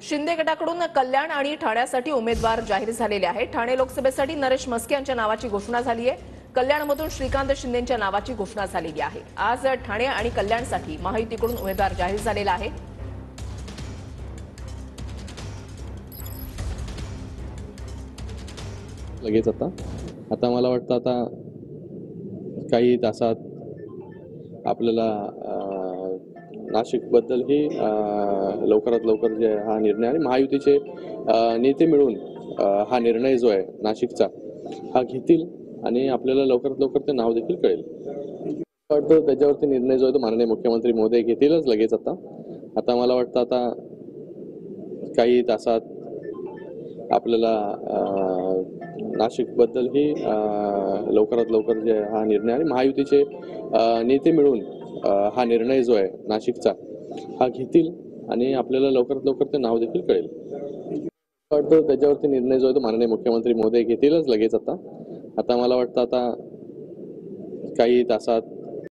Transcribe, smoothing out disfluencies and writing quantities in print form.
शिंदे गटाकडून कल्याण आणि ठाण्यासाठी उमेदवार जाहीर झालेले आहेत। ठाणे लोकसभेसाठी नरेश म्हस्के यांच्या नावाची घोषणा झाली आहे। कल्याणमधून श्रीकांत शिंदेंच्या नावाची घोषणा झालेली आहे। आज ठाणे आणि कल्याणसाठी महायुतीकडून उमेदवार जाहीर झालेला आहे। लगेच आता मला वाटतं आता काही तासात आपल्याला नाशिकबद्दल ही लवकरात लवकर जे हा निर्णय आणि महायुतीचे नेते मिळून हा निर्णय जो आहे नाशिकचा हा घेतील आणि आपल्याला लवकरात लवकर ते नाव देखील कळेल। वाटतं त्याच्यावरती निर्णय जो आहे तो माननीय मुख्यमंत्री महोदय घेतीलच लगेच आता मला वाटतं आता काही तासात आपल्याला नाशिकबद्दल ही लवकरात लवकर जे हा निर्णय आणि महायुतीचे नेते मिळून हा निर्णय जो आहे नाशिकचा हा घेतील आणि आपल्याला लवकरात लवकर ते नाव देखील कळेल। वाटतं त्याच्यावरती निर्णय जो आहे तो माननीय मुख्यमंत्री महोदय घेतीलच लगेच आता मला वाटतं आता काही तासात